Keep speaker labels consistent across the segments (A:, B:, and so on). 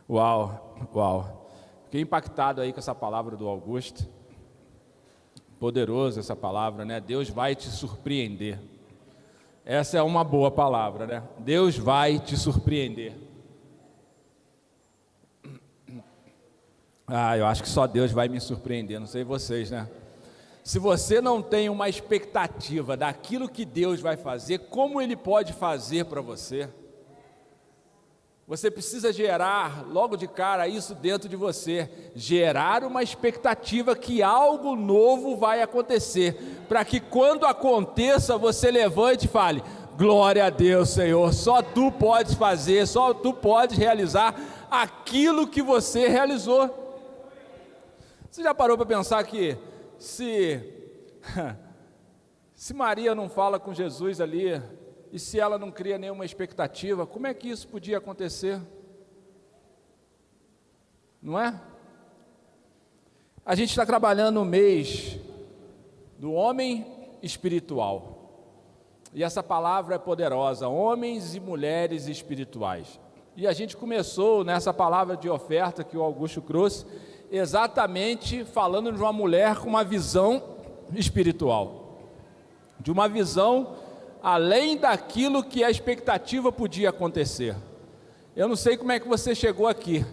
A: Uau, uau. Fiquei impactado aí com essa palavra do Augusto. Poderoso essa palavra, né? Deus vai te surpreender. Essa é uma boa palavra, né? Deus vai te surpreender. Eu acho que só Deus vai me surpreender, não sei vocês, né? Se você não tem uma expectativa daquilo que Deus vai fazer, como Ele pode fazer para você? Você precisa gerar, logo de cara, isso dentro de você. Gerar uma expectativa que algo novo vai acontecer. Para que quando aconteça, você levante e fale: glória a Deus, Senhor, só Tu podes fazer, só Tu podes realizar aquilo que você realizou. Você já parou para pensar que se Maria não fala com Jesus ali, e se ela não cria nenhuma expectativa, como é que isso podia acontecer? Não é? A gente está trabalhando o mês do homem espiritual, e essa palavra é poderosa, homens e mulheres espirituais, e a gente começou nessa palavra de oferta que o Augusto trouxe, exatamente falando de uma mulher com uma visão espiritual, de uma visão além daquilo que a expectativa podia acontecer. Eu não sei como é que você chegou aqui,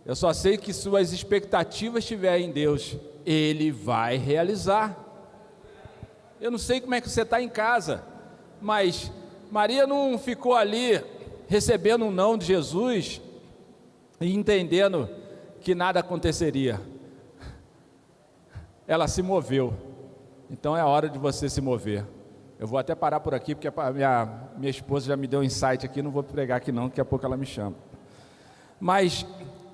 A: eu só sei que suas expectativas estiverem em Deus, Ele vai realizar. Eu não sei como é que você está em casa, mas Maria não ficou ali recebendo um não de Jesus e entendendo que nada aconteceria. Ela se moveu. Então é hora de você se mover. Eu vou até parar por aqui, porque minha esposa já me deu um insight aqui, não vou pregar aqui não, daqui a pouco ela me chama. Mas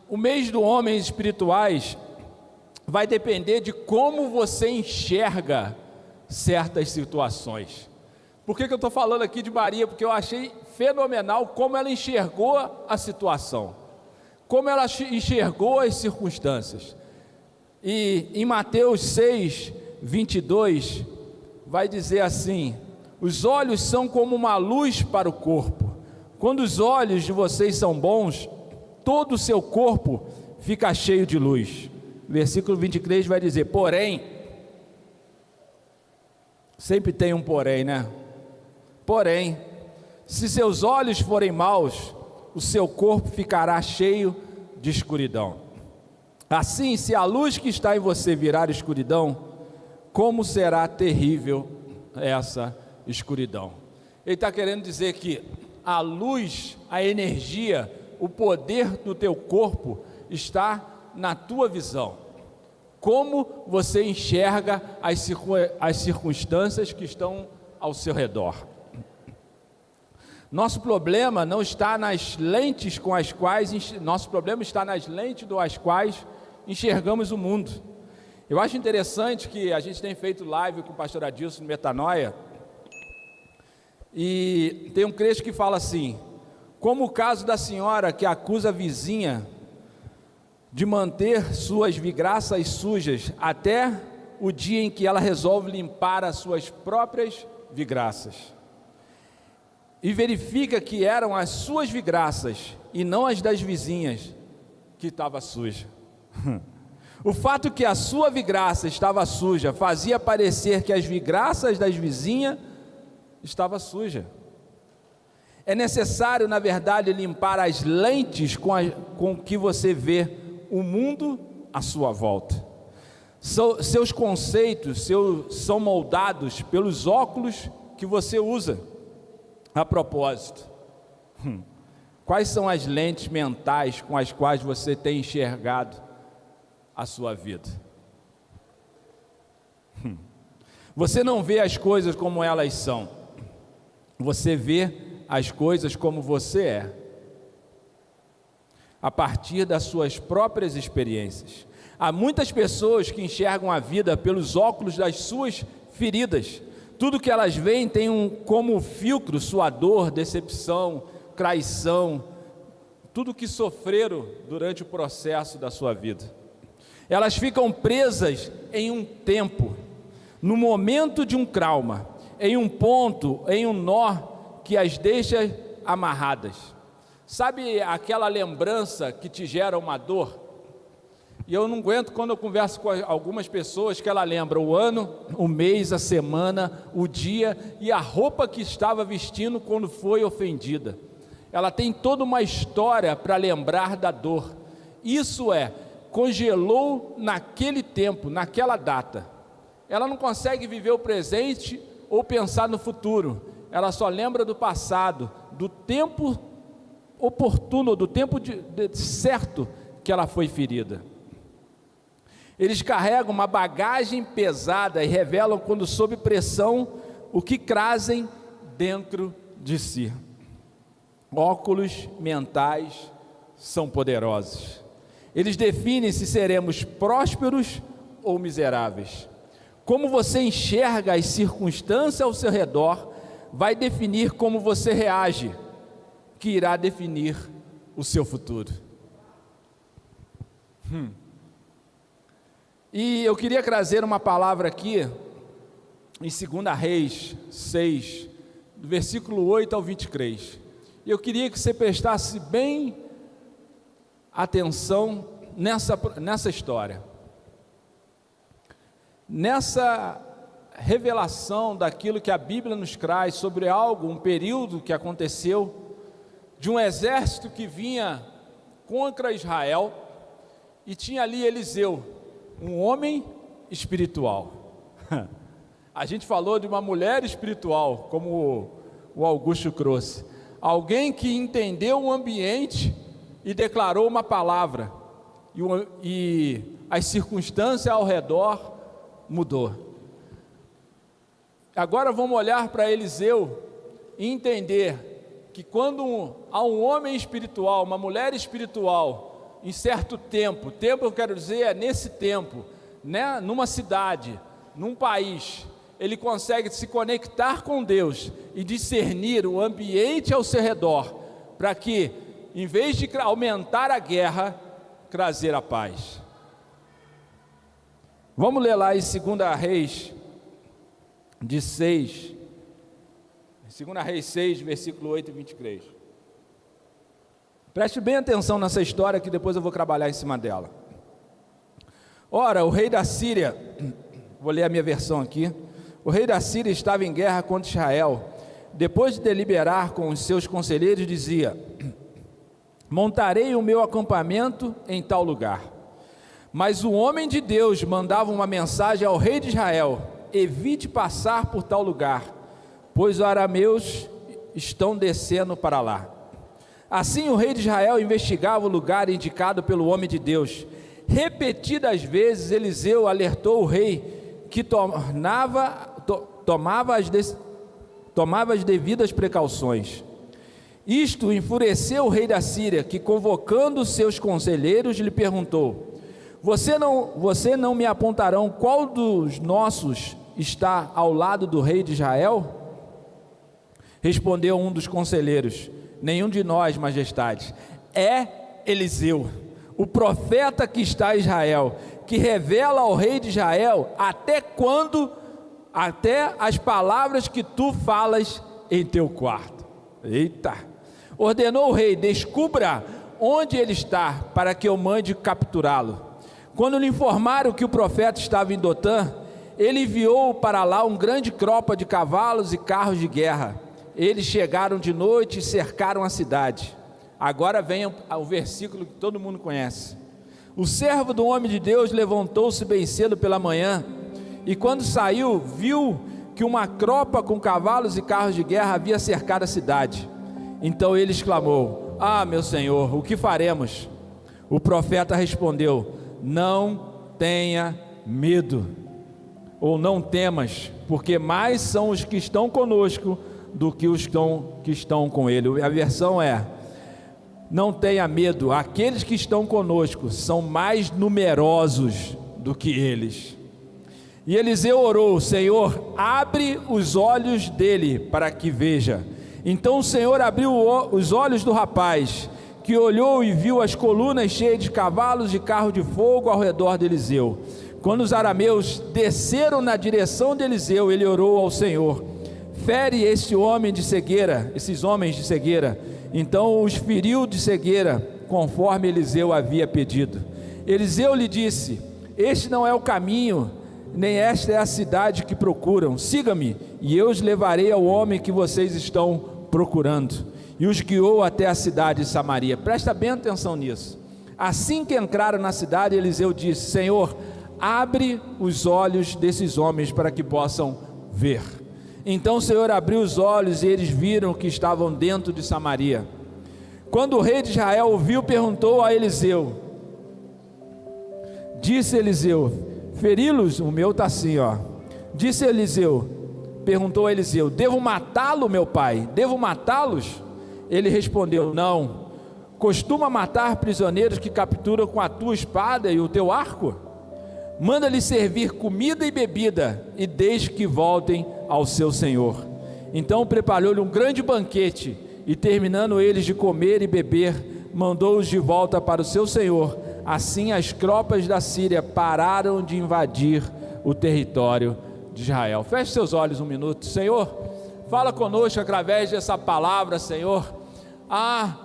A: o mês do homens espirituais vai depender de como você enxerga certas situações. Por que eu estou falando aqui de Maria? Porque eu achei fenomenal como ela enxergou a situação, como ela enxergou as circunstâncias. E em Mateus 6, 22, vai dizer assim: os olhos são como uma luz para o corpo. Quando os olhos de vocês são bons, todo o seu corpo fica cheio de luz. Versículo 23 vai dizer: porém, sempre tem um porém, né? Porém, se seus olhos forem maus, o seu corpo ficará cheio de escuridão. Assim, se a luz que está em você virar escuridão, como será terrível essa escuridão? Ele está querendo dizer que a luz, a energia, o poder do teu corpo está na tua visão. Como você enxerga as circunstâncias que estão ao seu redor. Nosso problema não está nas lentes com as quais, nosso problema está nas lentes das quais enxergamos o mundo. Eu acho interessante que a gente tem feito live com o pastor Adilson no Metanoia, e tem um trecho que fala assim: como o caso da senhora que acusa a vizinha de manter suas vidraças sujas até o dia em que ela resolve limpar as suas próprias vidraças. E verifica que eram as suas vidraças e não as das vizinhas que estava suja. O fato que a sua vidraça estava suja fazia parecer que as vidraças das vizinhas estavam sujas. É necessário, na verdade, limpar as lentes com que você vê o mundo à sua volta. Seus conceitos são moldados pelos óculos que você usa. A propósito, quais são as lentes mentais com as quais você tem enxergado a sua vida? Você não vê as coisas como elas são, você vê as coisas como você é, a partir das suas próprias experiências. Há muitas pessoas que enxergam a vida pelos óculos das suas feridas. Tudo que elas veem tem como filtro sua dor, decepção, traição, tudo que sofreram durante o processo da sua vida. Elas ficam presas em um tempo, no momento de um trauma, em um ponto, em um nó que as deixa amarradas. Sabe aquela lembrança que te gera uma dor? E eu não aguento quando eu converso com algumas pessoas que ela lembra o ano, o mês, a semana, o dia e a roupa que estava vestindo quando foi ofendida. Ela tem toda uma história para lembrar da dor. Isso congelou naquele tempo, naquela data. Ela não consegue viver o presente ou pensar no futuro. Ela só lembra do passado, do tempo oportuno, do tempo certo que ela foi ferida. Eles carregam uma bagagem pesada e revelam, quando sob pressão, o que trazem dentro de si. Óculos mentais são poderosos. Eles definem se seremos prósperos ou miseráveis. Como você enxerga as circunstâncias ao seu redor vai definir como você reage, que irá definir o seu futuro. E eu queria trazer uma palavra aqui, em 2 Reis 6, do versículo 8 ao 23. E eu queria que você prestasse bem atenção nessa história. Nessa revelação daquilo que a Bíblia nos traz sobre algo, um período que aconteceu, de um exército que vinha contra Israel, e tinha ali Eliseu, um homem espiritual. A gente falou de uma mulher espiritual, como o Augusto trouxe. Alguém que entendeu o ambiente e declarou uma palavra, e as circunstâncias ao redor mudou. Agora vamos olhar para Eliseu e entender que quando há um homem espiritual, uma mulher espiritual, em certo tempo eu quero dizer é nesse tempo, né, numa cidade, num país, ele consegue se conectar com Deus e discernir o ambiente ao seu redor, para que, em vez de aumentar a guerra, trazer a paz. Vamos ler lá em 2 Reis 6, 2 Reis 6, versículo 8 e 23. Preste bem atenção nessa história, que depois eu vou trabalhar em cima dela. Ora, o rei da Síria, vou ler a minha versão aqui. O rei da Síria estava em guerra contra Israel. Depois de deliberar com os seus conselheiros, dizia: montarei o meu acampamento em tal lugar. Mas o homem de Deus mandava uma mensagem ao rei de Israel: evite passar por tal lugar, pois os arameus estão descendo para lá. Assim o rei de Israel investigava o lugar indicado pelo homem de Deus. Repetidas vezes Eliseu alertou o rei que tomava as devidas precauções. Isto enfureceu o rei da Síria, que, convocando seus conselheiros, lhe perguntou: você não me apontarão qual dos nossos está ao lado do rei de Israel? Respondeu um dos conselheiros: nenhum de nós, majestade. É Eliseu, o profeta que está em Israel, que revela ao rei de Israel até as palavras que tu falas em teu quarto. Eita! Ordenou o rei: descubra onde ele está, para que eu mande capturá-lo. Quando lhe informaram que o profeta estava em Dotã, ele enviou para lá um grande tropa de cavalos e carros de guerra. Eles chegaram de noite e cercaram a cidade. Agora vem o versículo que todo mundo conhece. O servo do homem de Deus levantou-se bem cedo pela manhã, e quando saiu, viu que uma tropa com cavalos e carros de guerra havia cercado a cidade. Então ele exclamou: ah, meu senhor, o que faremos? O profeta respondeu: não tenha medo, ou não temas, porque mais são os que estão conosco do que os que estão com ele. A versão é: não tenha medo, aqueles que estão conosco são mais numerosos do que eles. E Eliseu orou: Senhor, abre os olhos dele para que veja. Então o Senhor abriu os olhos do rapaz, que olhou e viu as colunas cheias de cavalos e carros de fogo ao redor de Eliseu. Quando os arameus desceram na direção de Eliseu, ele orou ao Senhor: fere esses homens de cegueira. Então os feriu de cegueira, conforme Eliseu havia pedido. Eliseu lhe disse: este não é o caminho, nem esta é a cidade que procuram. Siga-me, e eu os levarei ao homem que vocês estão procurando. E os guiou até a cidade de Samaria. Presta bem atenção nisso. Assim que entraram na cidade, Eliseu disse: Senhor, abre os olhos desses homens para que possam ver. Então o Senhor abriu os olhos e eles viram que estavam dentro de Samaria. Quando o rei de Israel ouviu, perguntou a Eliseu. Disse Eliseu: feri-los? O meu está assim, ó. Disse Eliseu, perguntou a Eliseu: devo matá-lo, meu pai? Devo matá-los? Ele respondeu: não. Costuma matar prisioneiros que capturam com a tua espada e o teu arco? Manda-lhes servir comida e bebida, e deixe que voltem ao seu senhor. Então preparou-lhe um grande banquete, e terminando eles de comer e beber, mandou-os de volta para o seu senhor. Assim as tropas da Síria pararam de invadir o território de Israel. Feche seus olhos um minuto. Senhor, fala conosco através dessa palavra, Senhor. Há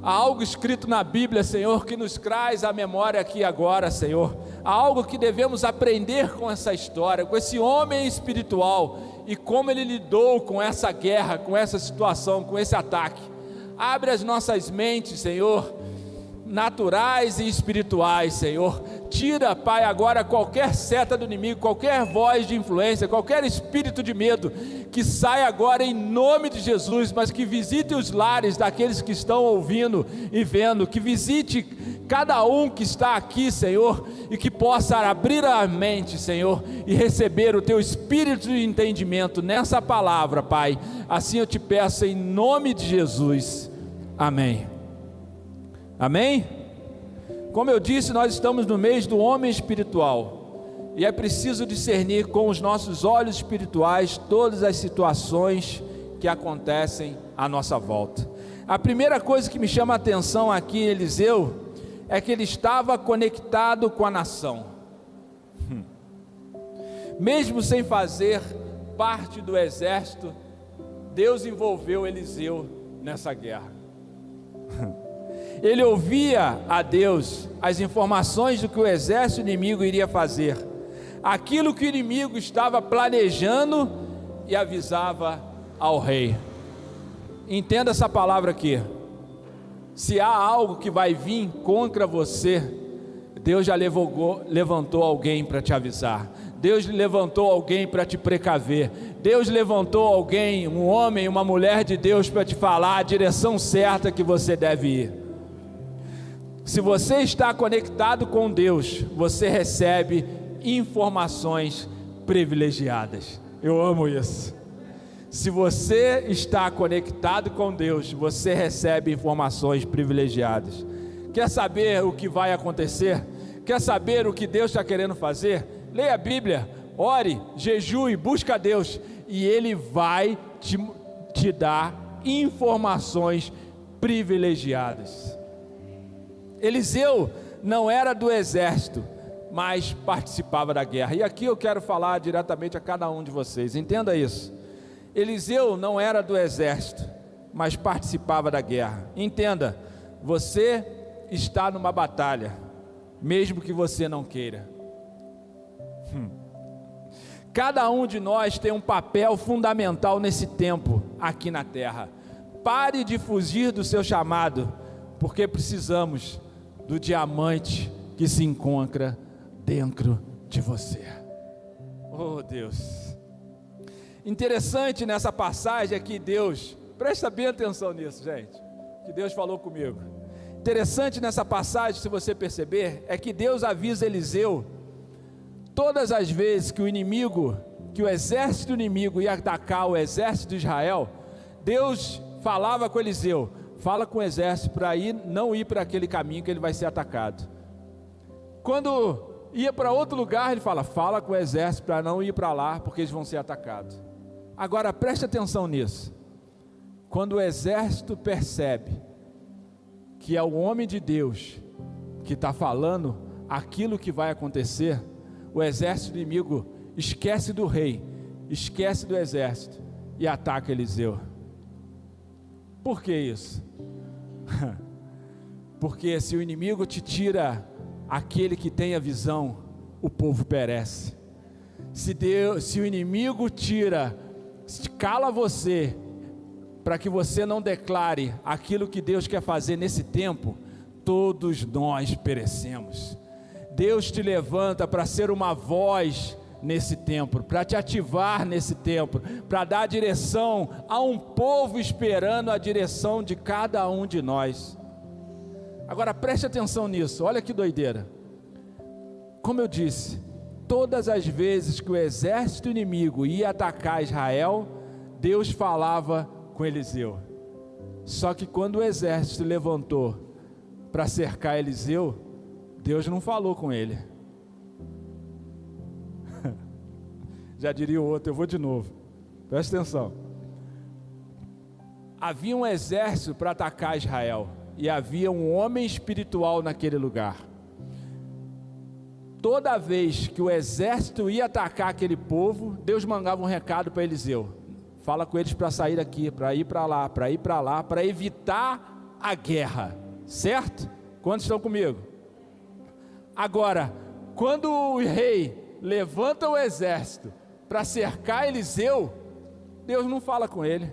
A: algo escrito na Bíblia, Senhor, que nos traz à memória aqui agora, Senhor. Há algo que devemos aprender com essa história, com esse homem espiritual, e como ele lidou com essa guerra, com essa situação, com esse ataque. Abre as nossas mentes, Senhor, naturais e espirituais, Senhor. Tira, Pai, agora qualquer seta do inimigo, qualquer voz de influência, qualquer espírito de medo, que saia agora em nome de Jesus, mas que visite os lares daqueles que estão ouvindo e vendo, que visite cada um que está aqui, Senhor, e que possa abrir a mente, Senhor, e receber o Teu espírito de entendimento nessa palavra, Pai. Assim eu te peço em nome de Jesus, amém. Amém? Como eu disse, nós estamos no mês do homem espiritual, e é preciso discernir com os nossos olhos espirituais todas as situações que acontecem à nossa volta. A primeira coisa que me chama a atenção aqui em Eliseu, é que ele estava conectado com a nação. Mesmo sem fazer parte do exército, Deus envolveu Eliseu nessa guerra. Ele ouvia a Deus as informações do que o exército inimigo iria fazer, aquilo que o inimigo estava planejando, e avisava ao rei. Entenda essa palavra aqui. Se há algo que vai vir contra você, Deus já levantou alguém para te avisar. Deus levantou alguém para te precaver. Deus levantou alguém, um homem, uma mulher de Deus, para te falar a direção certa que você deve ir. Se você está conectado com Deus, você recebe informações privilegiadas. Eu amo isso. Se você está conectado com Deus, você recebe informações privilegiadas. Quer saber o que vai acontecer? Quer saber o que Deus está querendo fazer? Leia a Bíblia, ore, jejue, busca a Deus, e Ele vai te dar informações privilegiadas. Eliseu não era do exército, mas participava da guerra. E aqui eu quero falar diretamente a cada um de vocês, entenda isso. Eliseu não era do exército, mas participava da guerra. Entenda, você está numa batalha, mesmo que você não queira. Cada um de nós tem um papel fundamental nesse tempo aqui na terra. Pare de fugir do seu chamado, porque precisamos do diamante que se encontra dentro de você. Oh Deus! Interessante nessa passagem é que Deus, presta bem atenção nisso, gente, que Deus falou comigo. Interessante nessa passagem, se você perceber, é que Deus avisa Eliseu, todas as vezes que o exército inimigo ia atacar o exército de Israel, Deus falava com Eliseu: fala com o exército para não ir para aquele caminho que ele vai ser atacado. Quando ia para outro lugar, ele fala com o exército para não ir para lá, porque eles vão ser atacados. Agora preste atenção nisso. Quando o exército percebe que é o homem de Deus que está falando aquilo que vai acontecer, o exército inimigo esquece do rei, esquece do exército e ataca Eliseu. Por que isso? Porque se o inimigo te tira aquele que tem a visão, o povo perece. Se o inimigo cala você, para que você não declare aquilo que Deus quer fazer nesse tempo, todos nós perecemos. Deus te levanta para ser uma voz nesse tempo, para te ativar nesse tempo, para dar direção a um povo esperando a direção de cada um de nós. Agora preste atenção nisso, olha que doideira. Como eu disse, todas as vezes que o exército inimigo ia atacar Israel, Deus falava com Eliseu. Só que quando o exército se levantou para cercar Eliseu, Deus não falou com ele. Já diria o outro, eu vou de novo, presta atenção. Havia um exército para atacar Israel, e havia um homem espiritual naquele lugar. Toda vez que o exército ia atacar aquele povo, Deus mandava um recado para Eliseu: fala com eles para sair daqui, para ir para lá, para ir para lá, para evitar a guerra, certo? Quantos estão comigo? Agora, quando o rei levanta o exército para cercar Eliseu, Deus não fala com ele.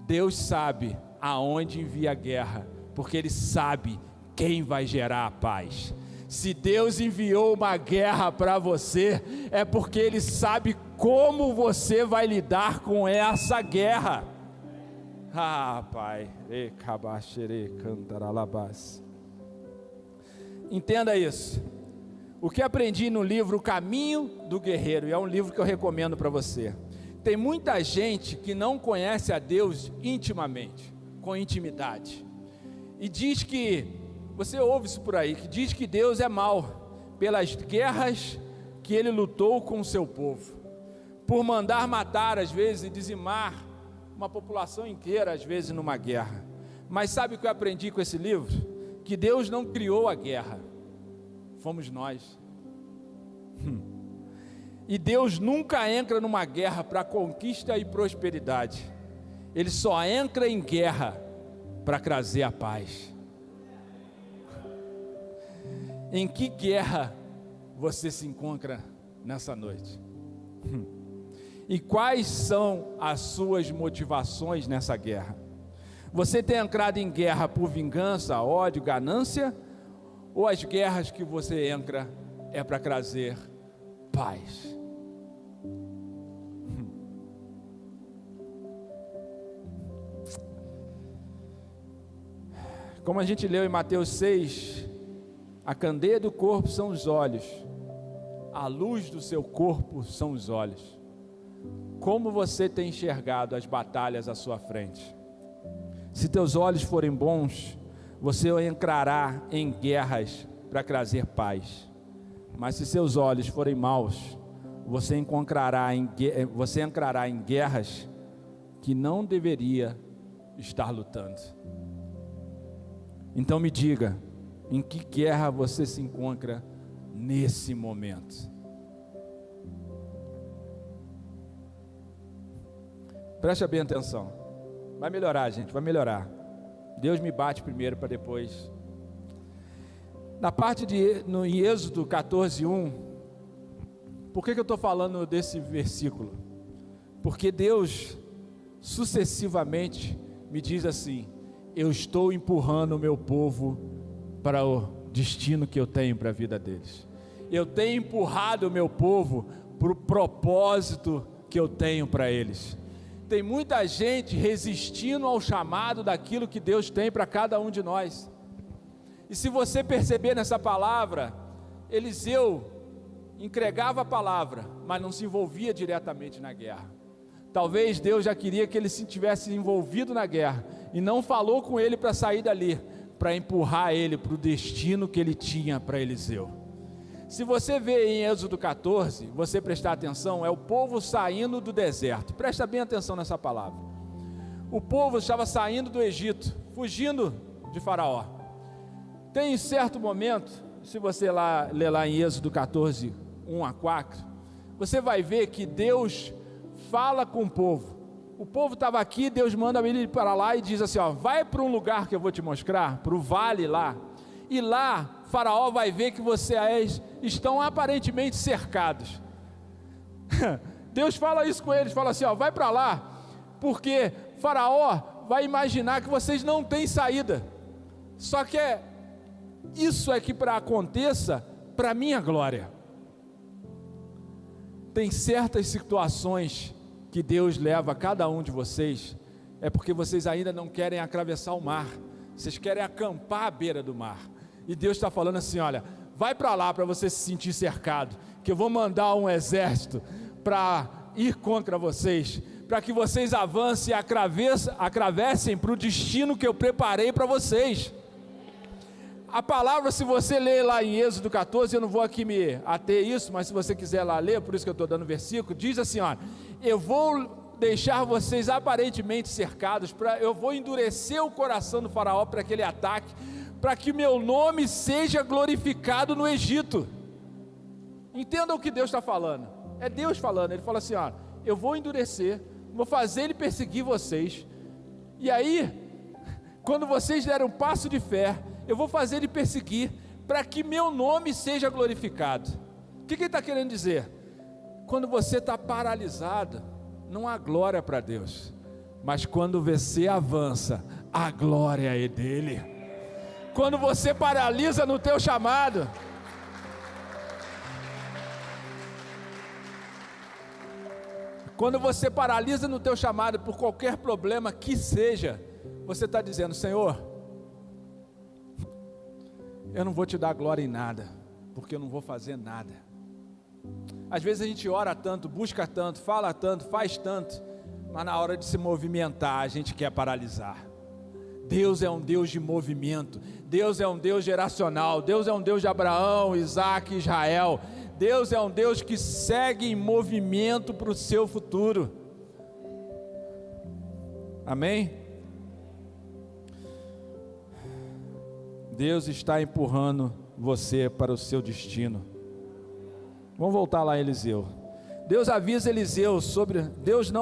A: Deus sabe aonde envia a guerra, porque Ele sabe quem vai gerar a paz. Se Deus enviou uma guerra para você, é porque Ele sabe como você vai lidar com essa guerra. Pai, entenda isso. O que aprendi no livro O Caminho do Guerreiro, e é um livro que eu recomendo para você. Tem muita gente que não conhece a Deus intimamente, com intimidade, e diz que, você ouve isso por aí, que diz que Deus é mau, pelas guerras que Ele lutou com o seu povo, por mandar matar às vezes e dizimar uma população inteira às vezes numa guerra. Mas sabe o que eu aprendi com esse livro? Que Deus não criou a guerra, fomos nós. E Deus nunca entra numa guerra para conquista e prosperidade. Ele só entra em guerra para trazer a paz. Em que guerra você se encontra nessa noite? E quais são as suas motivações nessa guerra? Você tem entrado em guerra por vingança, ódio, ganância? Ou as guerras que você entra é para trazer paz? Como a gente leu em Mateus 6, a candeia do corpo são os olhos, a luz do seu corpo são os olhos. Como você tem enxergado as batalhas à sua frente? Se teus olhos forem bons, você entrará em guerras para trazer paz. Mas se seus olhos forem maus, você entrará em guerras que não deveria estar lutando. Então me diga, em que guerra você se encontra nesse momento? Preste bem atenção. Vai melhorar, gente, vai melhorar. Deus me bate primeiro para depois. Na parte em Êxodo 14:1, por que eu estou falando desse versículo? Porque Deus sucessivamente me diz assim: eu estou empurrando o meu povo para o destino que eu tenho para a vida deles. Eu tenho empurrado o meu povo para o propósito que eu tenho para eles. Tem muita gente resistindo ao chamado daquilo que Deus tem para cada um de nós. E se você perceber nessa palavra, Eliseu entregava a palavra, mas não se envolvia diretamente na guerra. Talvez Deus já queria que ele se tivesse envolvido na guerra e não falou com ele para sair dali, para empurrar ele para o destino que ele tinha para Eliseu. Se você vê em Êxodo 14, você prestar atenção, é o povo saindo do deserto. Presta bem atenção nessa palavra. O povo estava saindo do Egito, fugindo de Faraó. Tem certo momento, se você ler lá em Êxodo 14, 1 a 4, você vai ver que Deus fala com o povo O povo estava aqui, Deus manda ele ir para lá e diz assim, ó, vai para um lugar que eu vou te mostrar, para o vale lá, e lá Faraó vai ver que vocês estão aparentemente cercados. Deus fala isso com eles, fala assim, ó, vai para lá, porque Faraó vai imaginar que vocês não têm saída, só que isso é que para aconteça, para minha glória. Tem certas situações que Deus leva a cada um de vocês, é porque vocês ainda não querem atravessar o mar, vocês querem acampar à beira do mar, e Deus está falando assim, olha, vai para lá para você se sentir cercado, que eu vou mandar um exército para ir contra vocês, para que vocês avancem e atravessem para o destino que eu preparei para vocês. A palavra, se você ler lá em Êxodo 14, eu não vou aqui me ater isso, mas se você quiser lá ler, por isso que eu estou dando o versículo, diz assim, ó, eu vou deixar vocês aparentemente cercados, eu vou endurecer o coração do faraó para aquele ataque, para que meu nome seja glorificado no Egito. Entenda o que Deus está falando, é Deus falando, ele fala assim, ó, eu vou endurecer, vou fazer ele perseguir vocês, e aí, quando vocês derem um passo de fé, eu vou fazer ele perseguir, para que meu nome seja glorificado. O que ele está querendo dizer? Quando você está paralisado, não há glória para Deus, mas quando você avança, a glória é dele. Quando você paralisa no teu chamado, quando você paralisa no teu chamado por qualquer problema que seja, você está dizendo, Senhor, eu não vou te dar glória em nada, porque eu não vou fazer nada. Às vezes a gente ora tanto, busca tanto, fala tanto, faz tanto, mas na hora de se movimentar, a gente quer paralisar. Deus é um Deus de movimento, Deus é um Deus geracional, Deus é um Deus de Abraão, Isaac e Israel, Deus é um Deus que segue em movimento para o seu futuro. Amém? Deus está empurrando você para o seu destino. Vamos voltar lá a Eliseu. Deus não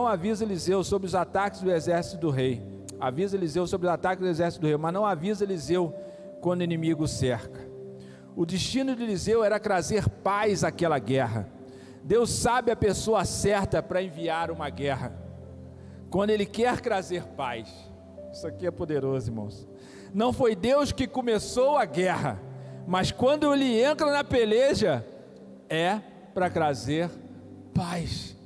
A: avisa Eliseu sobre os ataques do exército do rei. Avisa Eliseu sobre os ataques do exército do rei, mas não avisa Eliseu quando o inimigo o cerca. O destino de Eliseu era trazer paz àquela guerra. Deus sabe a pessoa certa para enviar uma guerra, quando Ele quer trazer paz. Isso aqui é poderoso, irmãos. Não foi Deus que começou a guerra, mas quando Ele entra na peleja, é para trazer paz.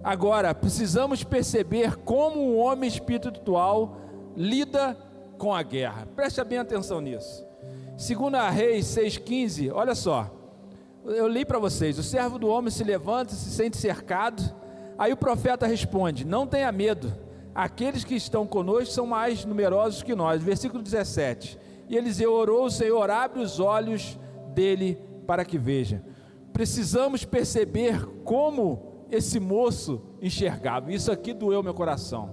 A: Agora, precisamos perceber como um homem espiritual lida com a guerra. Preste bem atenção nisso. 2 Reis 6,15, olha só, eu li para vocês, o servo do homem se levanta, se sente cercado, aí o profeta responde, não tenha medo, aqueles que estão conosco são mais numerosos que nós. Versículo 17, e Eliseu orou, o Senhor abre os olhos dele para que veja. Precisamos perceber como esse moço enxergava. Isso aqui doeu meu coração.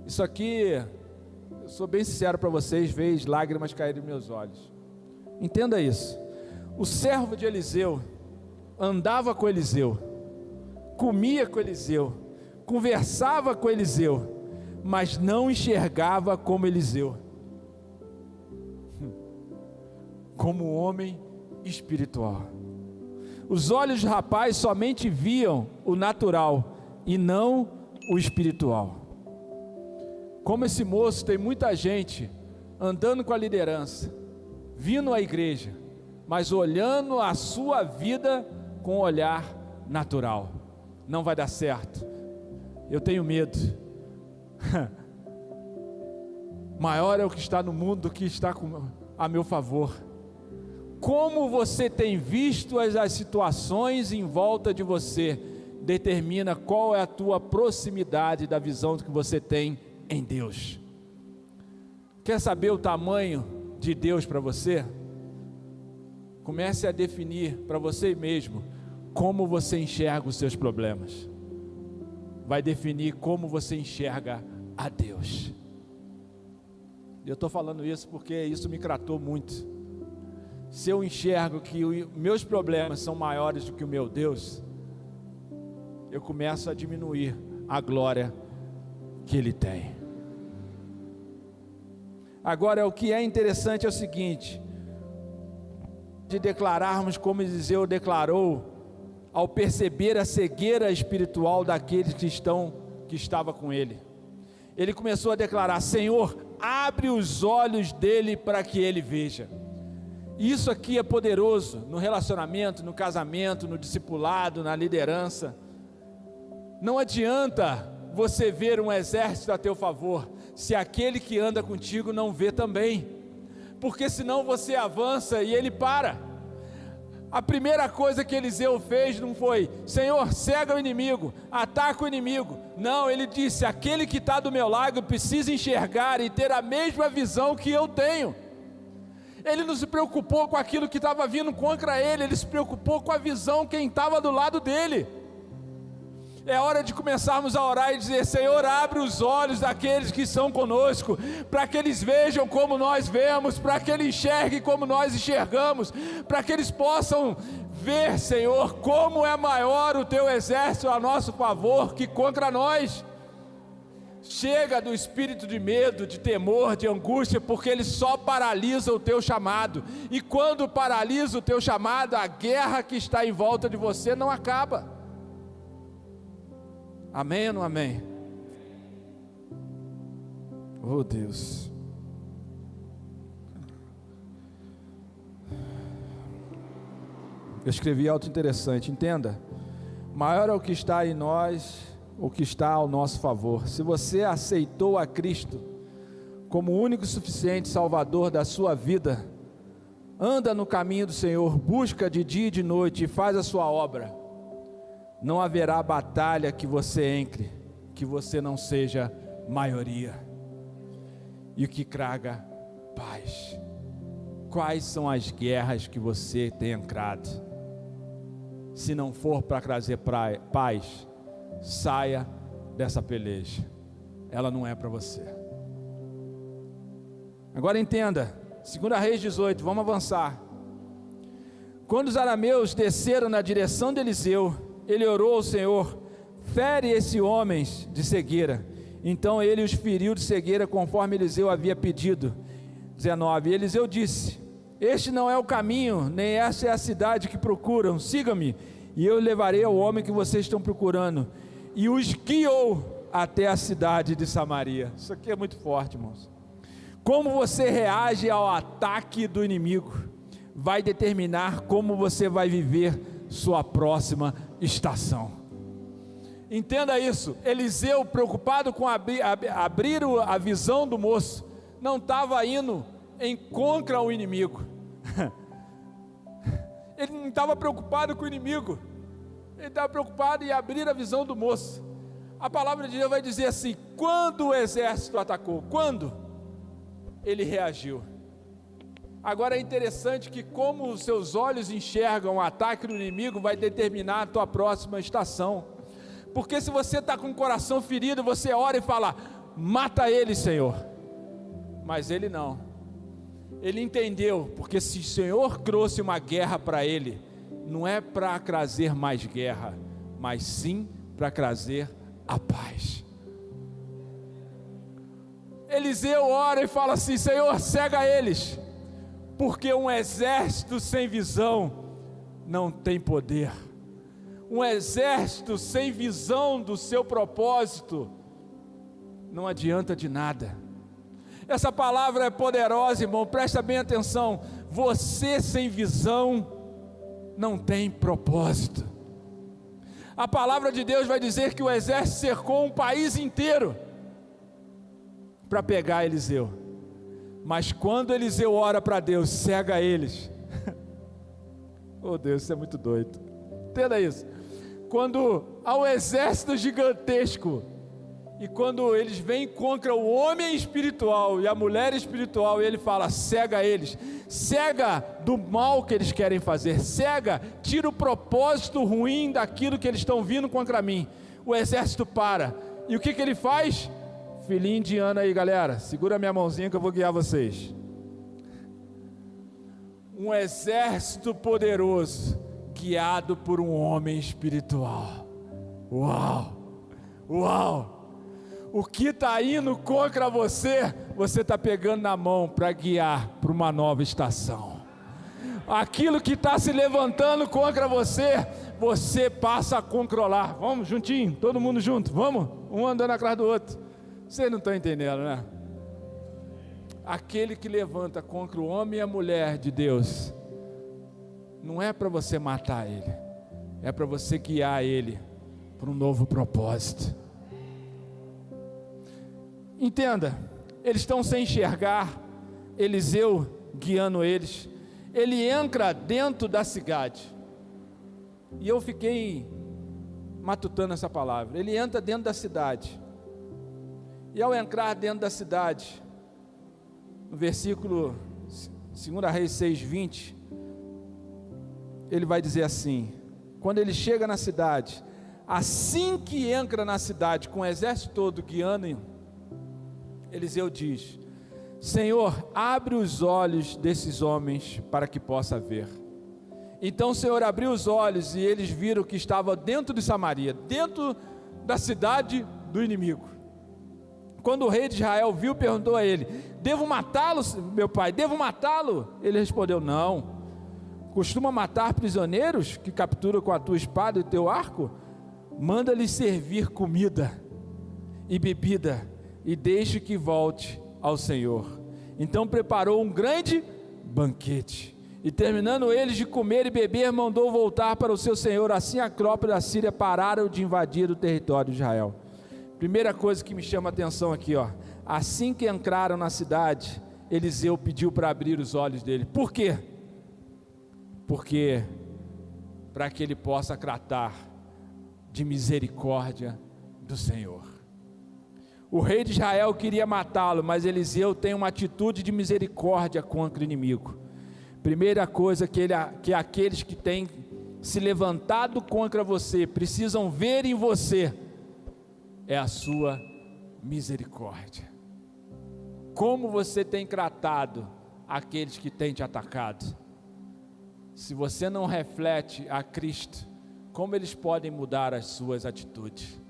A: Isso aqui, eu sou bem sincero para vocês, vejo lágrimas caírem dos meus olhos. Entenda isso. O servo de Eliseu andava com Eliseu, comia com Eliseu, conversava com Eliseu, mas não enxergava como Eliseu, como um homem espiritual. Os olhos do rapaz somente viam o natural e não o espiritual. Como esse moço, tem muita gente andando com a liderança, vindo à igreja, mas olhando a sua vida com um olhar natural. Não vai dar certo, eu tenho medo. Maior é o que está no mundo do que está a meu favor. Como você tem visto as situações em volta de você, determina qual é a tua proximidade da visão que você tem em Deus. Quer saber o tamanho de Deus para você? Comece a definir para você mesmo como você enxerga os seus problemas. Vai definir como você enxerga a Deus. Eu estou falando isso porque isso me tratou muito. Se eu enxergo que meus problemas são maiores do que o meu Deus, eu começo a diminuir a glória que ele tem. Agora, o que é interessante é o seguinte: de declararmos como Eliseu declarou, ao perceber a cegueira espiritual daqueles que estava com ele, ele começou a declarar: Senhor, abre os olhos dele para que ele veja. Isso aqui é poderoso no relacionamento, no casamento, no discipulado, na liderança. Não adianta você ver um exército a teu favor, se aquele que anda contigo não vê também, porque senão você avança e ele para. A primeira coisa que Eliseu fez não foi: Senhor, cega o inimigo, ataca o inimigo. Não, ele disse: aquele que está do meu lado precisa enxergar e ter a mesma visão que eu tenho. Ele não se preocupou com aquilo que estava vindo contra ele, ele se preocupou com a visão quem estava do lado dele. É hora de começarmos a orar e dizer: Senhor, abre os olhos daqueles que estão conosco, para que eles vejam como nós vemos, para que eles enxerguem como nós enxergamos, para que eles possam ver, Senhor, como é maior o teu exército a nosso favor que contra nós. Chega do espírito de medo, de temor, de angústia, porque ele só paralisa o teu chamado, e quando paralisa o teu chamado, a guerra que está em volta de você não acaba. Amém ou não amém? Oh Deus. Eu escrevi algo interessante, entenda: maior é o que está em nós, o que está ao nosso favor. Se você aceitou a Cristo como o único e suficiente Salvador da sua vida, anda no caminho do Senhor, busca de dia e de noite e faz a sua obra, não haverá batalha que você entre, que você não seja maioria, e o que traga paz. Quais são as guerras que você tem entrado? Se não for para trazer paz, saia dessa peleja, ela não é para você. Agora entenda, 2 Reis 18, vamos avançar. Quando os arameus desceram na direção de Eliseu, ele orou ao Senhor: fere esse homem de cegueira. Então ele os feriu de cegueira, conforme Eliseu havia pedido. 19, Eliseu disse: este não é o caminho, nem esta é a cidade que procuram. Siga-me, e eu levarei ao homem que vocês estão procurando. E os guiou até a cidade de Samaria. Isso aqui é muito forte, irmãos. Como você reage ao ataque do inimigo vai determinar como você vai viver sua próxima estação. Entenda isso. Eliseu, preocupado com abrir a visão do moço, não estava indo em contra o inimigo. Ele não estava preocupado com o inimigo, ele estava preocupado em abrir a visão do moço. A palavra de Deus vai dizer assim: quando o exército atacou, quando ele reagiu. Agora é interessante que como os seus olhos enxergam o ataque do inimigo vai determinar a tua próxima estação. Porque se você está com o coração ferido, você ora e fala: mata ele, Senhor. Mas ele não. Ele entendeu, porque se o Senhor trouxe uma guerra para ele, não é para trazer mais guerra, mas sim para trazer a paz. Eliseu ora e fala assim: Senhor, cega eles, porque um exército sem visão não tem poder. Um exército sem visão do seu propósito não adianta de nada. Essa palavra é poderosa, irmão, presta bem atenção. Você sem visão não tem propósito. A palavra de Deus vai dizer que o exército cercou um país inteiro para pegar Eliseu. Mas quando Eliseu ora para Deus: cega eles. Oh Deus, isso é muito doido. Entenda isso. Quando há um exército gigantesco, e quando eles vêm contra o homem espiritual e a mulher espiritual, ele fala: cega eles, cega do mal que eles querem fazer, cega, tira o propósito ruim daquilo que eles estão vindo contra mim. O exército para, e o que ele faz? Filhinho indiano aí, galera, segura a minha mãozinha que eu vou guiar vocês. Um exército poderoso, guiado por um homem espiritual. Uau! Uau! O que está indo contra você, você está pegando na mão para guiar para uma nova estação. Aquilo que está se levantando contra você, você passa a controlar. Vamos juntinho, todo mundo junto, vamos? Um andando atrás do outro. Vocês não estão entendendo, né? Aquele que levanta contra o homem e a mulher de Deus, não é para você matar ele, é para você guiar ele para um novo propósito. Entenda, eles estão sem enxergar, Eliseu guiando eles, ele entra dentro da cidade, e eu fiquei matutando essa palavra, ele entra dentro da cidade, e ao entrar dentro da cidade, no versículo 2 Reis 6:20, ele vai dizer assim, quando ele chega na cidade, assim que entra na cidade, com o exército todo guiando, Eliseu diz, Senhor, abre os olhos desses homens para que possa ver. Então o Senhor abriu os olhos e eles viram que estava dentro de Samaria, dentro da cidade do inimigo. Quando o rei de Israel viu, perguntou a ele, devo matá-lo, meu pai, devo matá-lo? Ele respondeu, não. Costuma matar prisioneiros que captura com a tua espada e o teu arco? Manda-lhes servir comida e bebida e deixe que volte ao Senhor. Então preparou um grande banquete e terminando eles de comer e beber, mandou voltar para o seu senhor. Assim a tropa da Síria pararam de invadir o território de Israel. Primeira coisa que me chama a atenção aqui, ó, assim que entraram na cidade, Eliseu pediu para abrir os olhos dele. Por quê? Porque para que ele possa tratar de misericórdia do Senhor. O rei de Israel queria matá-lo, mas Eliseu tem uma atitude de misericórdia contra o inimigo. Primeira coisa que aqueles que têm se levantado contra você precisam ver em você é a sua misericórdia. Como você tem tratado aqueles que têm te atacado? Se você não reflete a Cristo, como eles podem mudar as suas atitudes?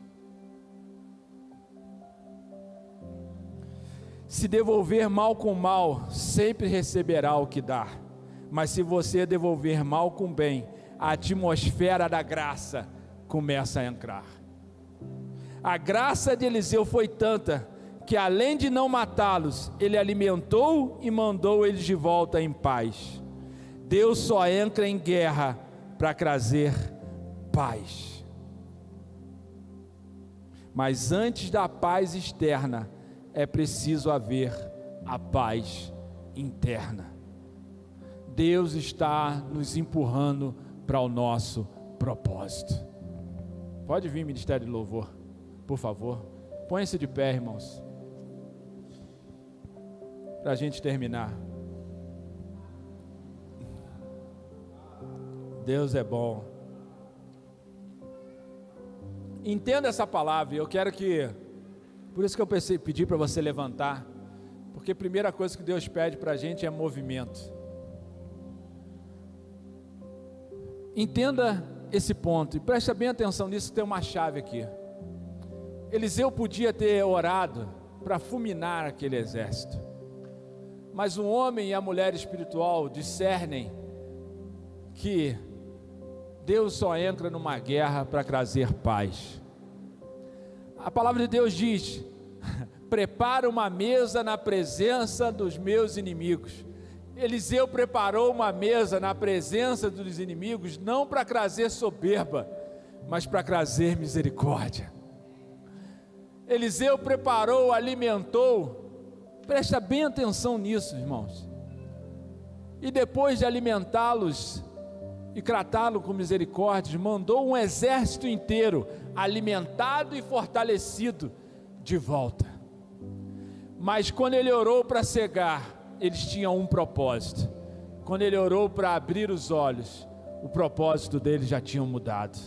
A: Se devolver mal com mal, sempre receberá o que dá. Mas se você devolver mal com bem, a atmosfera da graça começa a entrar. A graça de Eliseu foi tanta, que além de não matá-los, ele alimentou e mandou eles de volta em paz. Deus só entra em guerra para trazer paz. Mas antes da paz externa, é preciso haver a paz interna. Deus está nos empurrando para o nosso propósito. Pode vir, Ministério de Louvor, por favor. Põe-se de pé, irmãos, para a gente terminar. Deus é bom. Entenda essa palavra. Eu quero que, por isso que eu pedi para você levantar, porque a primeira coisa que Deus pede para a gente é movimento. Entenda esse ponto e preste bem atenção nisso, que tem uma chave aqui. Eliseu podia ter orado para fulminar aquele exército, mas o homem e a mulher espiritual discernem que Deus só entra numa guerra para trazer paz. A palavra de Deus diz: prepara uma mesa na presença dos meus inimigos. Eliseu preparou uma mesa na presença dos inimigos, não para trazer soberba, mas para trazer misericórdia. Eliseu preparou, alimentou, presta bem atenção nisso, irmãos, e depois de alimentá-los e tratá-lo com misericórdia, mandou um exército inteiro, alimentado e fortalecido, de volta. Mas quando ele orou para cegar, eles tinham um propósito. Quando ele orou para abrir os olhos, o propósito deles já tinha mudado,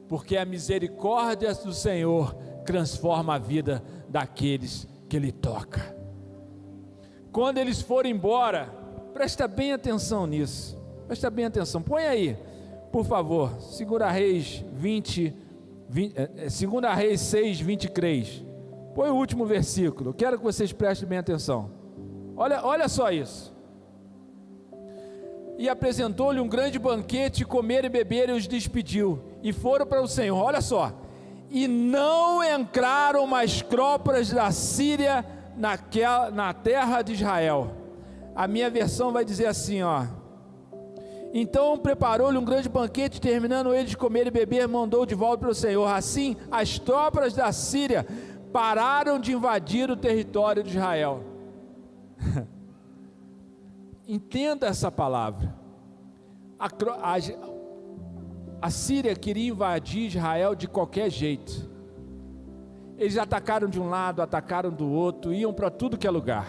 A: porque a misericórdia do Senhor transforma a vida daqueles que Ele toca. Quando eles foram embora, presta bem atenção nisso, presta bem atenção, põe aí, por favor, 2 Reis 20, 2 Reis 6, 23. Põe o último versículo. Eu quero que vocês prestem bem atenção. Olha só isso. E apresentou-lhe um grande banquete, comer e beber, e os despediu. E foram para o Senhor. Olha só. E não entraram mais tropas da Síria na terra de Israel. A minha versão vai dizer assim, ó. Então preparou-lhe um grande banquete, terminando ele de comer e beber, mandou de volta para o Senhor. Assim, as tropas da Síria pararam de invadir o território de Israel. Entenda essa palavra. A Síria queria invadir Israel de qualquer jeito. Eles atacaram de um lado, atacaram do outro, iam para tudo que é lugar.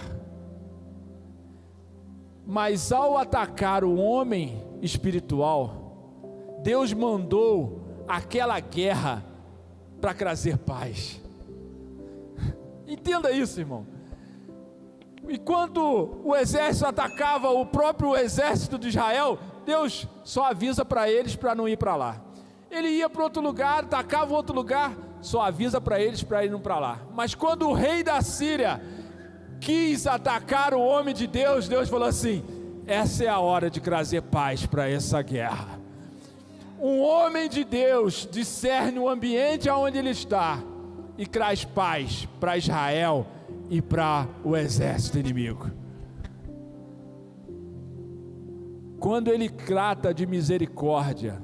A: Mas ao atacar o homem espiritual, Deus mandou aquela guerra para trazer paz. Entenda isso, irmão. E quando o exército atacava o próprio exército de Israel, Deus só avisa para eles para não ir para lá. Ele ia para outro lugar, atacava outro lugar, só avisa para eles para ir para lá. Mas quando o rei da Síria quis atacar o homem de Deus, Deus falou assim: essa é a hora de trazer paz para essa guerra. Um homem de Deus discerne o ambiente aonde ele está e traz paz para Israel e para o exército inimigo. Quando ele trata de misericórdia,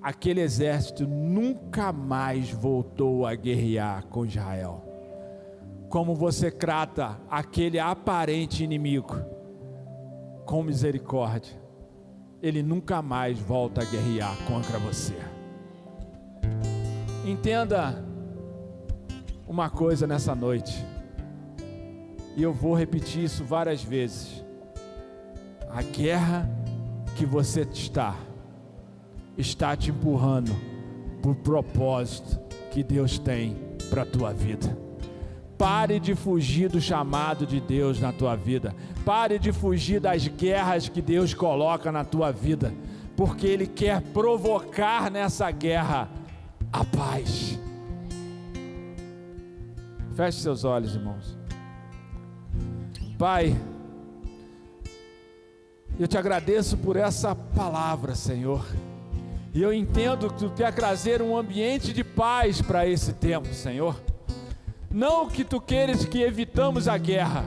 A: aquele exército nunca mais voltou a guerrear com Israel. Como você trata aquele aparente inimigo com misericórdia, ele nunca mais volta a guerrear contra você. Entenda uma coisa nessa noite, e eu vou repetir isso várias vezes: a guerra que você está te empurrando para o propósito que Deus tem para a tua vida. Pare de fugir do chamado de Deus na tua vida. Pare de fugir das guerras que Deus coloca na tua vida, porque Ele quer provocar nessa guerra a paz. Feche seus olhos, irmãos. Pai, eu te agradeço por essa palavra, Senhor. E eu entendo que Tu quer trazer um ambiente de paz para esse tempo, Senhor. Não que Tu queres que evitamos a guerra,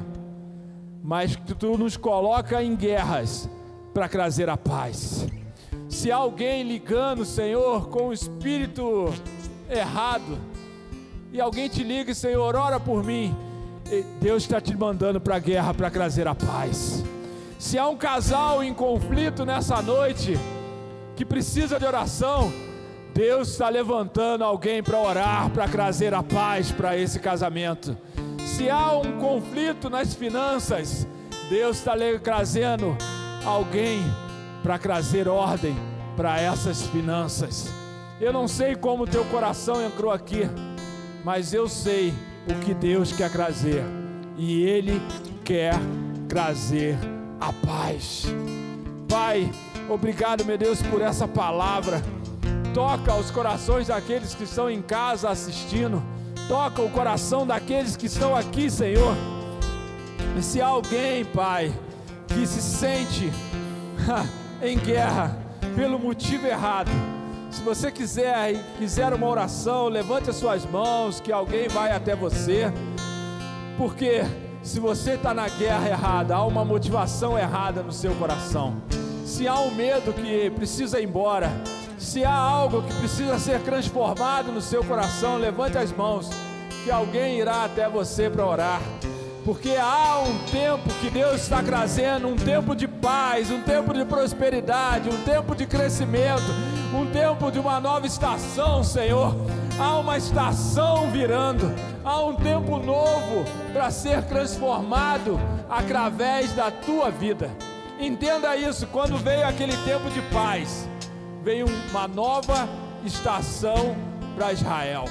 A: mas que Tu nos coloca em guerras para trazer a paz. Se há alguém ligando, Senhor, com o espírito errado, e alguém te liga: Senhor, ora por mim, Deus está te mandando para a guerra para trazer a paz. Se há um casal em conflito nessa noite, que precisa de oração, Deus está levantando alguém para orar, para trazer a paz para esse casamento. Se há um conflito nas finanças, Deus está trazendo alguém para trazer ordem para essas finanças. Eu não sei como o teu coração entrou aqui, mas eu sei o que Deus quer trazer, e Ele quer trazer a paz. Pai, obrigado, meu Deus, por essa palavra. Toca os corações daqueles que estão em casa assistindo. Toca o coração daqueles que estão aqui, Senhor. E se há alguém, Pai, que se sente em guerra pelo motivo errado, se você quiser uma oração, levante as suas mãos, que alguém vai até você. Porque se você está na guerra errada, há uma motivação errada no seu coração. Se há um medo que precisa ir embora, se há algo que precisa ser transformado no seu coração, levante as mãos, que alguém irá até você para orar. Porque há um tempo que Deus está trazendo, um tempo de paz, um tempo de prosperidade, um tempo de crescimento, um tempo de uma nova estação, Senhor. Há uma estação virando, há um tempo novo para ser transformado através da tua vida. Entenda isso: quando veio aquele tempo de paz, veio uma nova estação para Israel.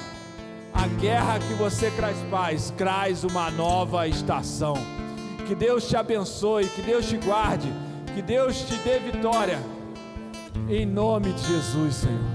A: A guerra que você traz paz, traz uma nova estação. Que Deus te abençoe, que Deus te guarde, que Deus te dê vitória, em nome de Jesus, Senhor.